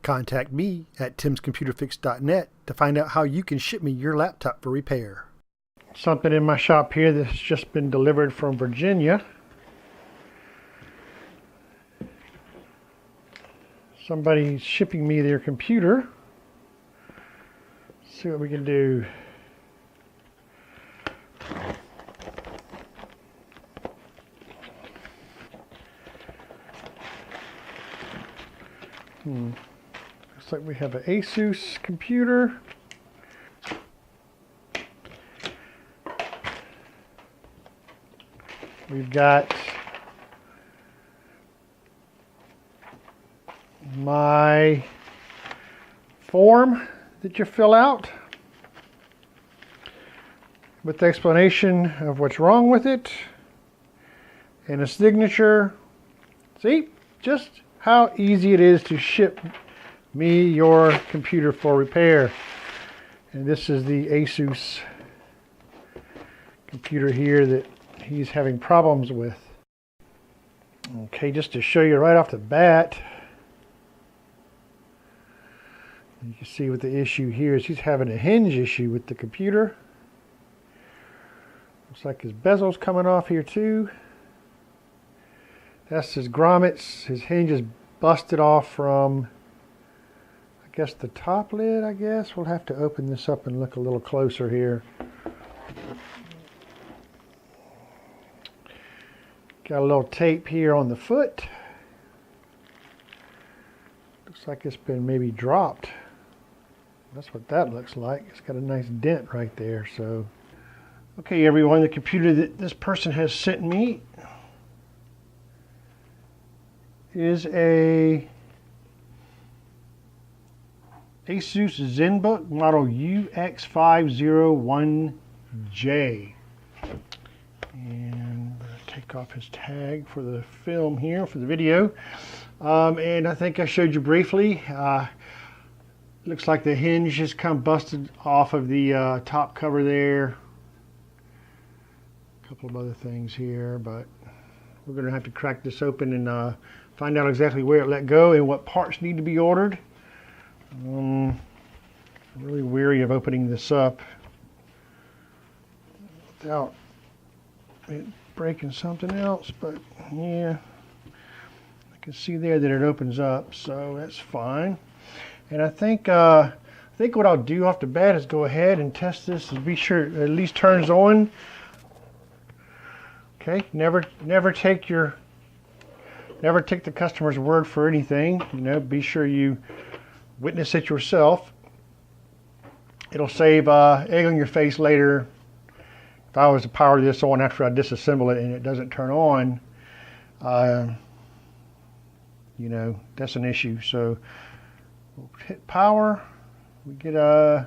Contact me at timscomputerfix.net to find out how you can ship me your laptop for repair. Something in my shop here that's just been delivered from Virginia. Somebody's shipping me their computer. Let's see what we can do. Looks like we have an Asus computer. We've got my form that you fill out with the explanation of what's wrong with it and a signature. See, just how easy it is to ship me your computer for repair. And this is the Asus computer here that he's having problems with. Okay, just to show you right off the bat, you can see what the issue here is. He's having a hinge issue with the computer. Looks like his bezel's coming off here too. That's his grommets. His hinge is busted off from, I guess, the top lid, I guess. We'll have to open this up and look a little closer here. Got a little tape here on the foot. Looks like it's been maybe dropped. That's what that looks like. It's got a nice dent right there. So, okay, everyone, the computer that this person has sent me is a Asus ZenBook model UX501J. And take off his tag for the film here, for the video. And I think I showed you briefly. Looks like the hinge has come busted off of the top cover there. A couple of other things here, but we're going to have to crack this open and find out exactly where it let go and what parts need to be ordered. I'm really weary of opening this up without it breaking something else, but yeah, I can see there that it opens up, so that's fine. And I think what I'll do off the bat is go ahead and test this and be sure it at least turns on. Okay, never take the customer's word for anything. You know, be sure you witness it yourself. It'll save egg on your face later. If I was to power this on after I disassemble it and it doesn't turn on, you know, that's an issue. So we'll hit power, we get a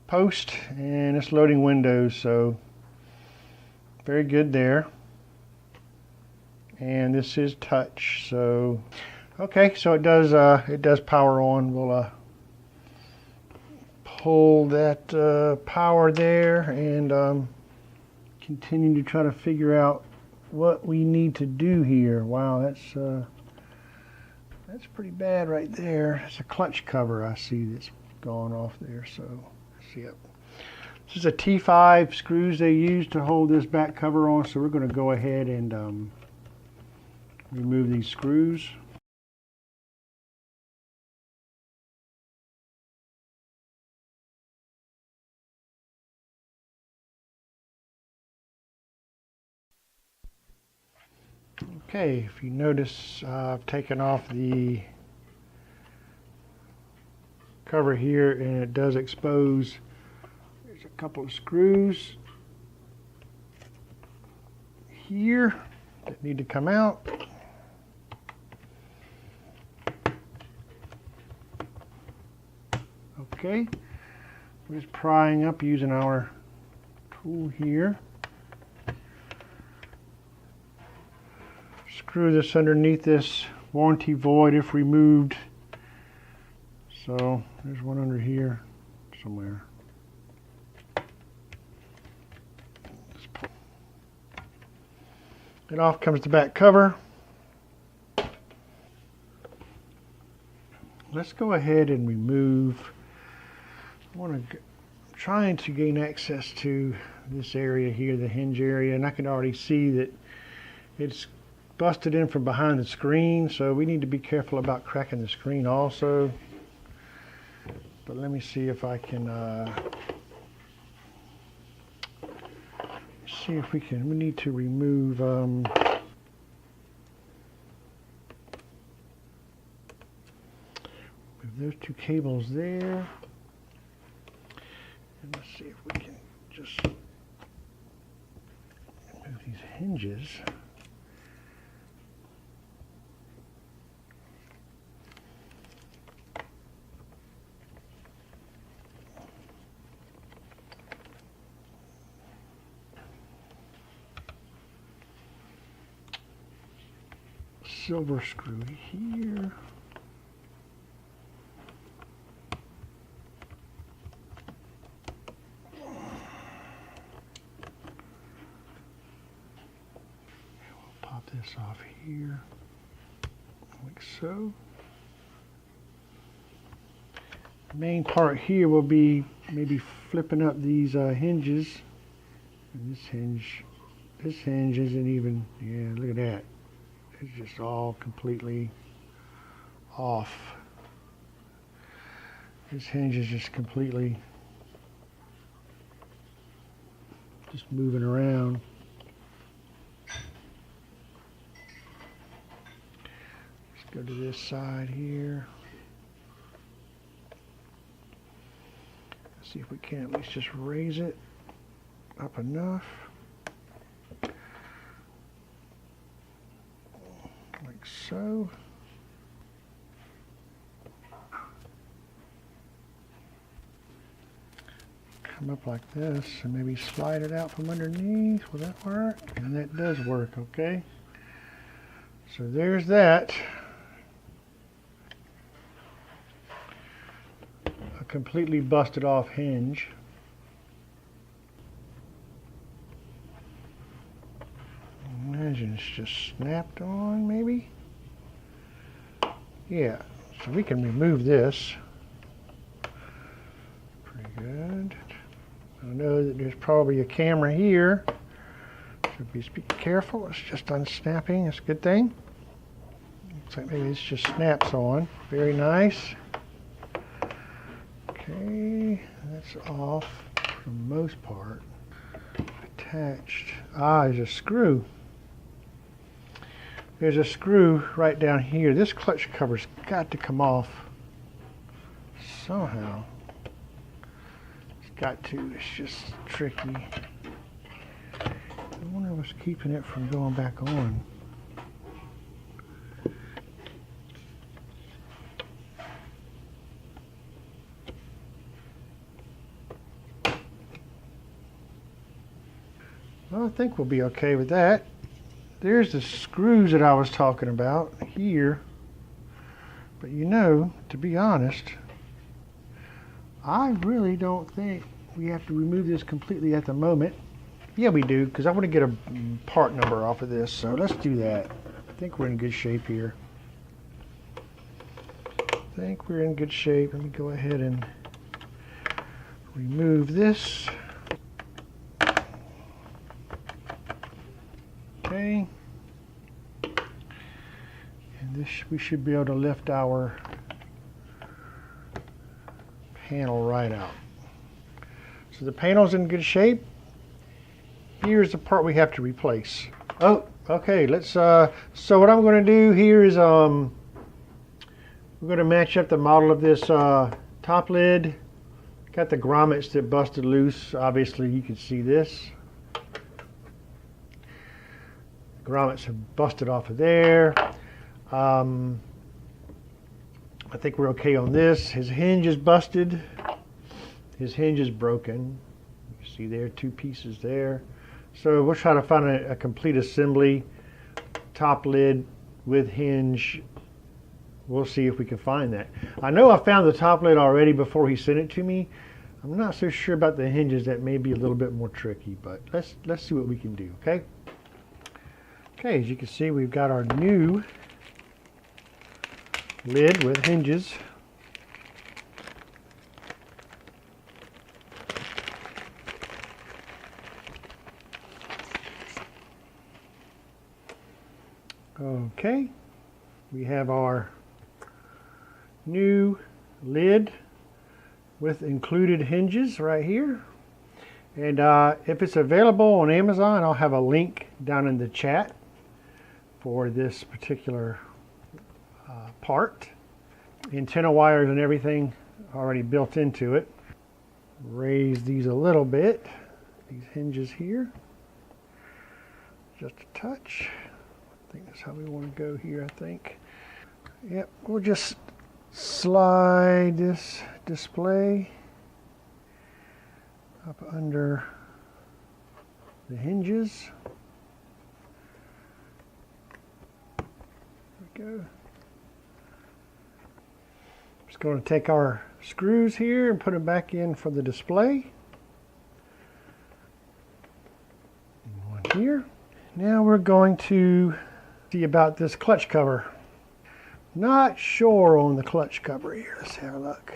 post, and it's loading Windows, so very good there. And this is touch, so okay, so it does power on. We'll pull that power there and continue to try to figure out what we need to do here. Wow, that's pretty bad right there. It's a clutch cover I see that's gone off there. So let's see it. This is a T5 screws they use to hold this back cover on. So we're going to go ahead and remove these screws. Okay, if you notice, I've taken off the cover here and it does expose. There's a couple of screws here that need to come out. Okay, we're just prying up using our tool here. Screw this underneath this warranty void if removed. So there's one under here somewhere. And off comes the back cover. let's go ahead and remove. I'm trying to gain access to this area here, the hinge area, and I can already see that it's busted in from behind the screen, so we need to be careful about cracking the screen also. But let me see if I can see if we can. We need to remove those two cables there. And let's see if we can just move these hinges. Silver screw here. Pop this off here, like so. The main part here will be maybe flipping up these hinges. And this hinge isn't even, yeah, look at that. It's just all completely off. This hinge is just completely just moving around. Let's go to this side here. See if we can at least just raise it up enough. Like so. Come up like this and maybe slide it out from underneath. Will that work? And that does work, okay. So there's that. A completely busted off hinge. Imagine it's just snapped on, maybe? Yeah, so we can remove this. Pretty good. I know that there's probably a camera here. So be careful, it's just unsnapping, it's a good thing. Looks like maybe this just snaps on. Very nice. Okay, that's off for the most part. Attached. Ah, there's a screw. There's a screw right down here. This clutch cover's got to come off somehow. It's got to. It's just tricky. I wonder what's keeping it from going back on. Well, I think we'll be okay with that. There's the screws that I was talking about here. But you know, to be honest, I really don't think we have to remove this completely at the moment. Yeah, we do, because I want to get a part number off of this, so let's do that. I think we're in good shape here. I think we're in good shape. Let me go ahead and remove this. Okay. And this, we should be able to lift our panel right out. So the panel's in good shape. Here's the part we have to replace. Oh, okay, let's so what I'm going to do here is we're going to match up the model of this top lid. Got the grommets that busted loose. Obviously you can see this. Grommets have busted off of there. I think we're okay on this. His hinge is busted. His hinge is broken. You see there, two pieces there. So we'll try to find a complete assembly, top lid with hinge. We'll see if we can find that. I know I found the top lid already before he sent it to me. I'm not so sure about the hinges. That may be a little bit more tricky, but let's see what we can do, okay? Okay, as you can see, we've got our new lid with hinges. Okay, we have our new lid with included hinges right here. And if it's available on Amazon, I'll have a link down in the chat for this particular part. Antenna wires and everything already built into it. Raise these a little bit, these hinges here, just a touch. I think that's how we want to go here, I think. Yep, we'll just slide this display up under the hinges. There we go. Just going to take our screws here and put them back in for the display. One here. Now we're going to see about this clutch cover. Not sure on the clutch cover here. Let's have a look.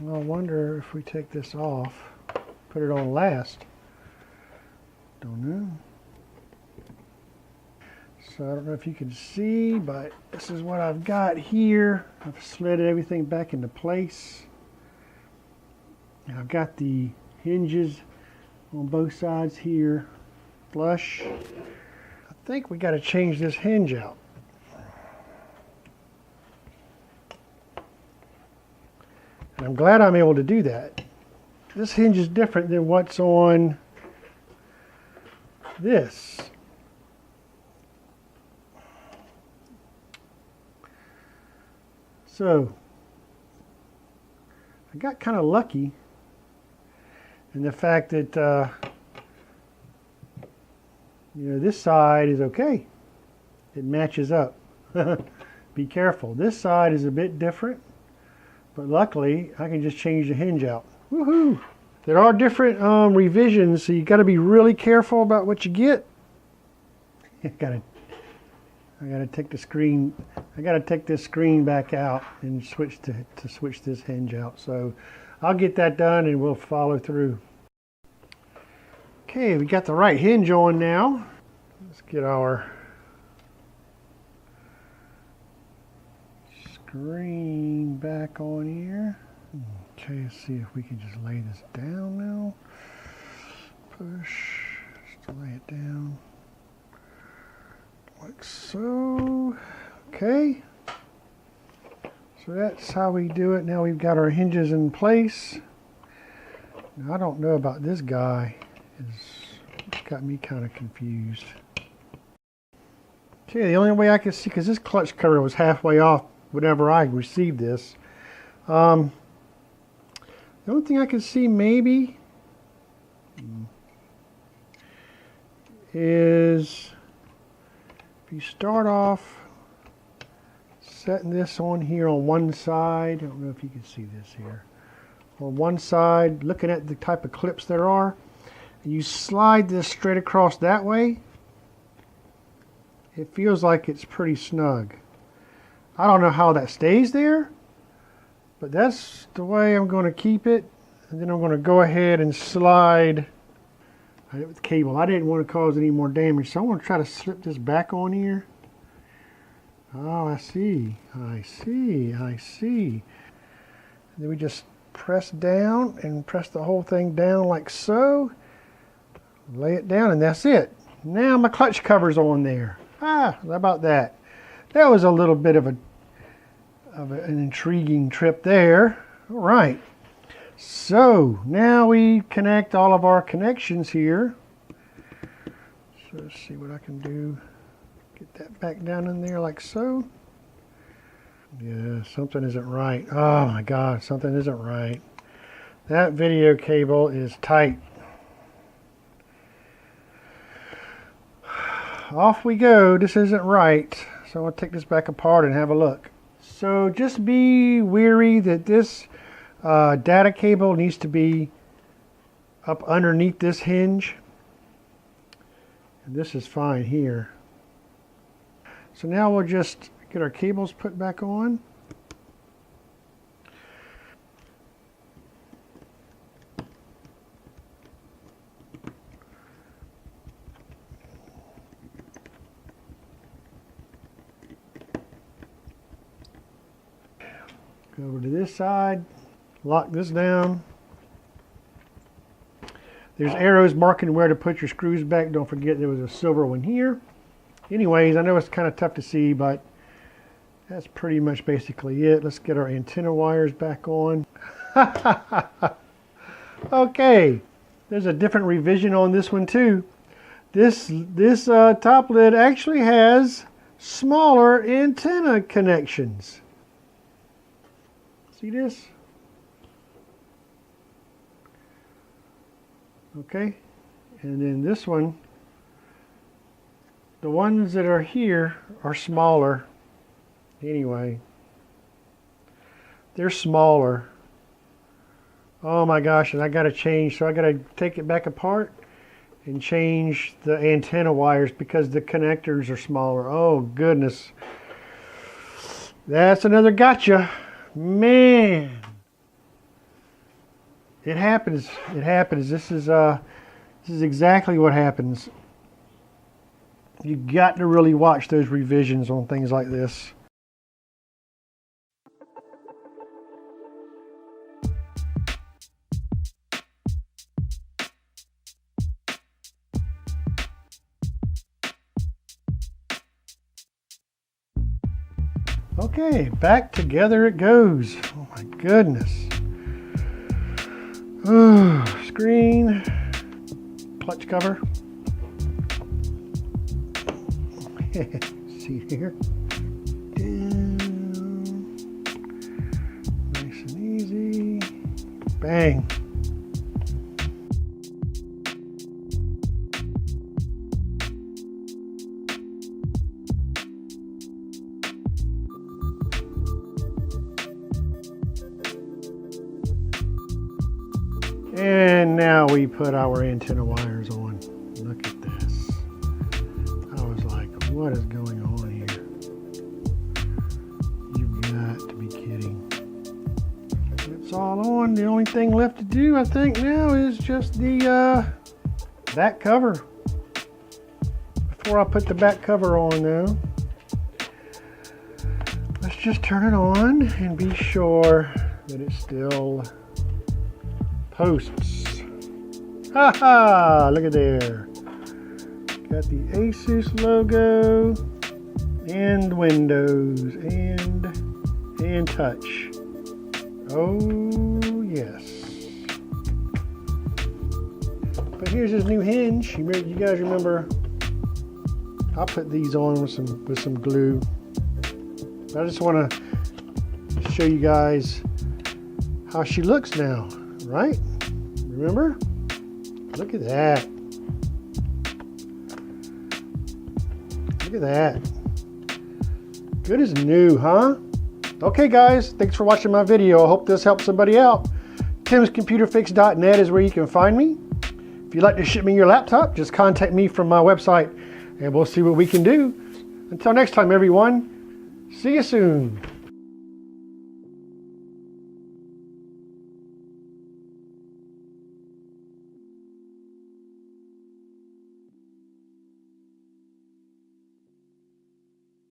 I wonder if we take this off, put it on last. Don't know. So I don't know if you can see, but this is what I've got here. I've slid everything back into place. And I've got the hinges on both sides here flush. I think we got to change this hinge out. And I'm glad I'm able to do that. This hinge is different than what's on this. So I got kind of lucky in the fact that you know, this side is okay. It matches up. Be careful. This side is a bit different, but luckily I can just change the hinge out. Woohoo! There are different revisions, so you got to be really careful about what you get. I gotta take the screen. I gotta take this screen back out and switch to switch this hinge out. So I'll get that done and we'll follow through. Okay, we got the right hinge on now. Let's get our screen back on here. Okay, let's see if we can just lay this down now. Push, just lay it down. Like so. Okay. So that's how we do it. Now we've got our hinges in place. Now, I don't know about this guy. It's got me kind of confused. Okay, the only way I could see, because this clutch cover was halfway off whenever I received this. The only thing I can see maybe is if you start off setting this on here on one side, I don't know if you can see this here, on one side, looking at the type of clips there are, and you slide this straight across that way, it feels like it's pretty snug. I don't know how that stays there, but that's the way I'm going to keep it. And then I'm going to go ahead and slide with the cable. I didn't want to cause any more damage, so I'm going to try to slip this back on here. Oh, I see. I see. I see. And then we just press down and press the whole thing down like so. Lay it down and that's it. Now my clutch cover's on there. Ah, how about that? That was a little bit of an intriguing trip there. All right. So now we connect all of our connections here. So let's see what I can do. Get that back down in there like so. Yeah, something isn't right. Oh my God, something isn't right. That video cable is tight. Off we go. This isn't right. So I'm going to take this back apart and have a look. So just be wary that this data cable needs to be up underneath this hinge. And this is fine here. So now we'll just get our cables put back on. Over to this side, lock this down. There's arrows marking where to put your screws back. Don't forget there was a silver one here. Anyways, I know it's kind of tough to see, but that's pretty much basically it. Let's get our antenna wires back on. Okay, there's a different revision on this one too. This top lid actually has smaller antenna connections. See this? Okay, and then this one, the ones that are here are smaller. Anyway, they're smaller. Oh my gosh, and I got to change, so I got to take it back apart and change the antenna wires because the connectors are smaller. Oh goodness. That's another gotcha. Man. It happens. It happens. This is exactly what happens. You got to really watch those revisions on things like this. Okay, back together it goes. Oh my goodness. Screen, clutch cover. See here. Down. Nice and easy. Bang. And now we put our antenna wires on. Look at this. I was like, what is going on here? You've got to be kidding. It's all on. The only thing left to do, I think, now is just the back cover. Before I put the back cover on now, let's just turn it on and be sure that it's still posts. Ha ha! Look at there. Got the Asus logo and Windows and touch. Oh yes. But here's his new hinge. You guys remember? I'll put these on with some glue. I just want to show you guys how she looks now. Right? Remember? Look at that. Look at that. Good as new, huh? Okay guys, thanks for watching my video. I hope this helps somebody out. timscomputerfix.net is where you can find me. If you'd like to ship me your laptop, just contact me from my website and we'll see what we can do. Until next time everyone, see you soon.